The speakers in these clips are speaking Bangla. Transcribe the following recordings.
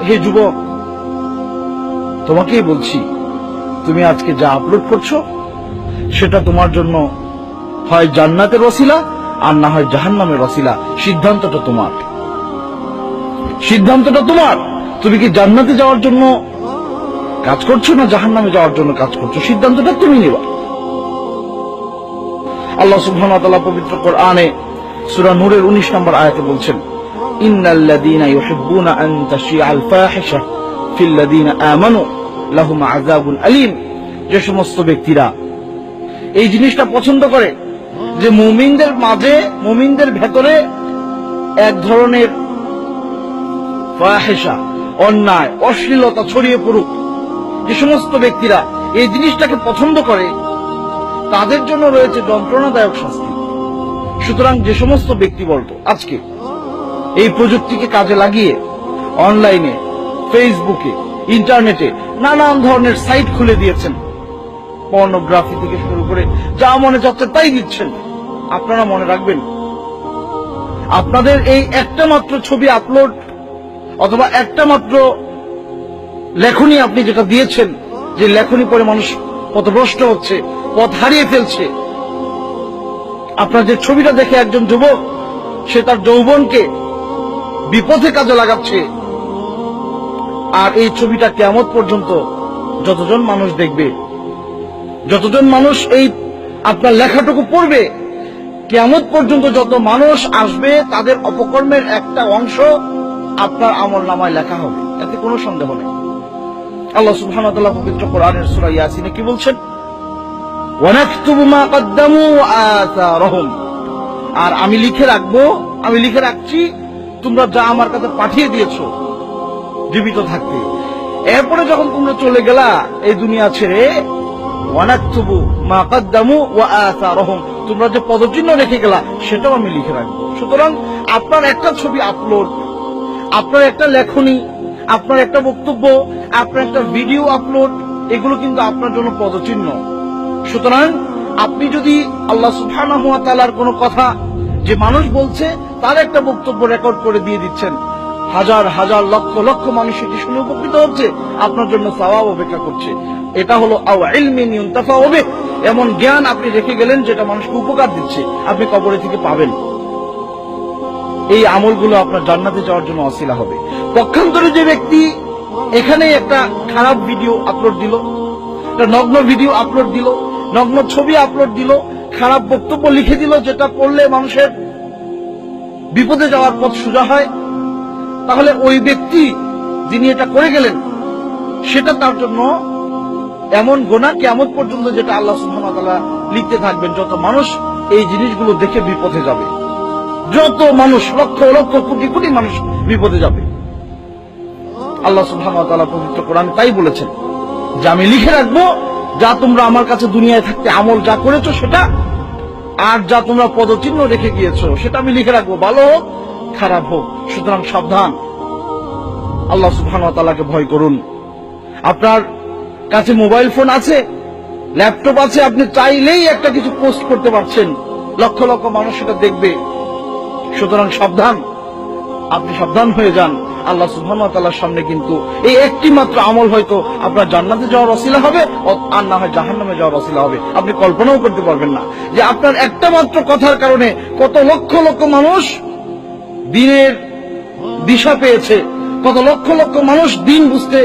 হে যুবক, তোমাকেই বলছি, তুমি আজকে যা আপলোড করছো সেটা তোমার জন্য হয় জান্নাতের ওসিলা আর না হয় জাহান্নামের ওসিলা। সিদ্ধান্তটা তোমার, সিদ্ধান্তটা তোমার। তুমি কি জান্নাতে যাওয়ার জন্য কাজ করছো না জাহান্নামে যাওয়ার জন্য কাজ করছো? সিদ্ধান্তটা তুমি নেবা। আল্লাহ সুবহানাহু ওয়া তাআলা পবিত্র কোরআনে সূরা নূরের 19 নম্বর আয়াতে বলছেন, ইন্নাল্লাযীনা ইউহিব্বুনা আন তাশিআল ফাহিশা ফিল্লাযীনা আমানু লাহুম আযাবুন আলীম। যে সমস্ত ব্যক্তিরা এই জিনিসটা পছন্দ করে যে মুমিনদের মাঝে, মুমিনদের ভেতরে এক ধরনের ফাহিশা, অন্যায়, অশ্লীলতা ছড়িয়ে পড়ুক, যে সমস্ত ব্যক্তিরা এই জিনিসটাকে পছন্দ করে তাদের জন্য রয়েছে যন্ত্রণাদায়ক শাস্তি। সুতরাং যে সমস্ত ব্যক্তিবর্গ আজকে এই প্রযুক্তিকে কাজে লাগিয়ে অনলাইনে, ফেসবুকে, ইন্টারনেটে নানান ধরনের সাইট খুলে দিয়েছেন, পর্নোগ্রাফি থেকে শুরু করে যা মনে চাচ্ছে তাই দিচ্ছেন, আপনারা মনে রাখবেন, আপনাদের এই একটা মাত্র ছবি আপলোড অথবা একটা মাত্র লেখনী আপনি যেটা দিয়েছেন, যে লেখনী পরে মানুষ পথভ্রষ্ট হচ্ছে, পথ হারিয়ে ফেলছে, আপনার যে ছবিটা দেখে একজন যুবক সে তার যৌবনকে বিপথে কাজে লাগাচ্ছে, আর এই ছবিটা কিয়ামত পর্যন্ত যতজন মানুষ দেখবে, যতজন মানুষ এই আপনার লেখাটুকু পড়বে, কিয়ামত পর্যন্ত যত মানুষ আসবে তাদের অপকর্মের একটা অংশ আপনার আমলনামায় লেখা হবে, এতে কোনো সন্দেহ নেই। আল্লাহ সুবহানাহু ওয়া তাআলা পবিত্র কোরআনের সূরা ইয়াসিনে কি বলছেন? ওয়ানাকতুবু মা কদ্দামু ওয়া আসারহুম। আর আমি লিখে রাখবো, আমি লিখে রাখছি তোমরা যা আমার কাছে পাঠিয়ে দিয়েছো জীবিত থাকতে। এরপরে যখন তোমরা চলে গেলা এই দুনিয়া ছেড়ে, ওয়ানাকতুবু মা কদ্দামু ওয়া আসারহুম, তোমরা যে পদচিহ্ন রেখে গেলা সেটাও আমি লিখে রাখবো। সুতরাং আপনার একটা ছবি আপলোড, আপনার একটা লেখনী, আপনার একটা বক্তব্য, আপনার একটা ভিডিও আপলোড, এগুলো কিন্তু আপনার জন্য পদচিহ্ন। সুতরাং আপনি যদি আল্লাহ সুবহানাহু ওয়া তাআলার কোনো কথা যে মানুষ বলছে তার একটা বক্তব্য রেকর্ড করে দিয়ে দিচ্ছেন, হাজার হাজার লক্ষ লক্ষ মানুষ এটি শুনে উপকৃত হচ্ছে, আপনার জন্য সওয়াব অপেক্ষা করছে। এটা হলো আও ইলমিন ইউনতাফাউ বিহি, এমন জ্ঞান আপনি রেখে গেলেন যেটা মানুষকে উপকার দিচ্ছে, আপনি কবরে থেকে পাবেন। এই আমলগুলো আপনার জান্নাতে যাওয়ার জন্য ওসিলা হবে। পক্ষান্তরে যে ব্যক্তি এখানে একটা খারাপ ভিডিও আপলোড দিল, একটা নগ্ন ভিডিও আপলোড দিল, নগ্ন ছবি আপলোড দিল, খারাপ বক্তব্য লিখে দিল যেটা পড়লে মানুষের বিপদে যাওয়ার পথ সোজা হয়, তাহলে ওই ব্যক্তি যিনি এটা করে গেলেন সেটা তার জন্য এমন গুনাহ কিয়ামত পর্যন্ত, যেটা আল্লাহ সুবহানাহু ওয়া তাআলা লিখতে থাকবেন। যত মানুষ এই জিনিসগুলো দেখে বিপদে যাবে, যত মানুষ, লক্ষ লক্ষ কোটি কোটি মানুষ বিপদে যাবে। আল্লাহ সুবহানাহু ওয়া তাআলা পবিত্র কোরআনে তাই বলেছেন যে আমি লিখে রাখবো যা তোমরা আমার কাছে দুনিয়ায় থাকতে আমল যা করেছো সেটা, আর যা তোমরা পদচিহ্ন রেখে গিয়েছো সেটা আমি লিখে রাখবো, ভালো হোক খারাপ হোক। সুতরাং সাবধান, আল্লাহ সুবহানাহু ওয়া তাআলাকে ভয় করুন। আপনার কাছে মোবাইল ফোন আছে, ল্যাপটপ আছে, আপনি চাইলেই একটা কিছু পোস্ট করতে পারছেন, লক্ষ লক্ষ মানুষ সেটা দেখবে। সুতরাং সাবধান, আপনি সাবধান হয়ে যান। আল্লাহ সুবহানাহু ওয়া তাআলার সামনে কিন্তু এই একটি মাত্র আমল হয়তো আপনার জান্নাতে যাওয়ার ওসিলা হবে, আর না হয় জাহান্নামে যাওয়ার ওসিলা হবে। আপনি কল্পনাও করতে পারবেন না যে আপনার একটা মাত্র কথার কারণে কত লক্ষ লক্ষ মানুষ দিনের দিশা পেয়েছে, কত লক্ষ লক্ষ মানুষ দিন বুঝতে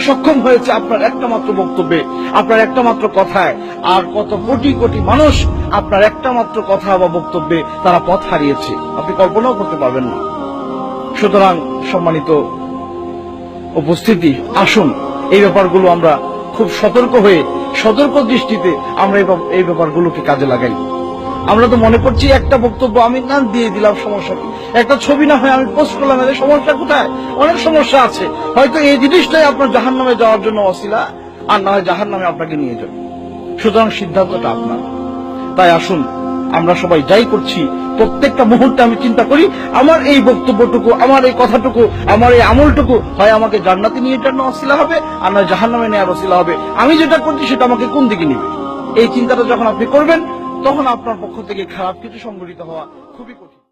সক্ষম হয়েছে আপনার একটা মাত্র বক্তব্যে, আপনার একটা মাত্র কথায়, আর কত কোটি কোটি মানুষ আপনার একটা মাত্র কথা বা বক্তব্যে তারা পথ হারিয়েছে, আপনি কল্পনাও করতে পারবেন না। সুতরাং সম্মানিত উপস্থিতি, আসুন এই ব্যাপারগুলো আমরা খুব সতর্ক হয়ে, সতর্ক দৃষ্টিতে আমরা এই ব্যাপারগুলোকে কাজে লাগাই। আমরা তো মনে করছি একটা বক্তব্য আমি না দিয়ে দিলাম, সমস্যা কি? একটা ছবি না হয় আমি পোস্ট করলাম, এদের সমস্যা কোথায়? অনেক সমস্যা আছে। হয়তো এই জিনিসটাই আপনার জাহান্নামে যাওয়ার জন্য ওসিলা, আর না হয় জাহান্নামে আপনাকে নিয়ে যাবে। সুতরাং সিদ্ধান্তটা আপনার। তাই আসুন আমরা সবাই যাই করছি প্রত্যেকটা মুহূর্তে আমি চিন্তা করি আমার এই বক্তব্যটুকু, আমার এই কথাটুকু, আমার এই আমলটুকু হয় আমাকে জান্নাতে নিয়ে যাওয়ার ওসিলা হবে, আর নয় জাহান্নামে নেওয়ার ওসিলা হবে। আমি যেটা করছি সেটা আমাকে কোন দিকে নিবে, এই চিন্তাটা যখন আপনি করবেন তখন আপনার পক্ষ থেকে খারাপ কিছু সংঘটিত হওয়া খুবই কঠিন।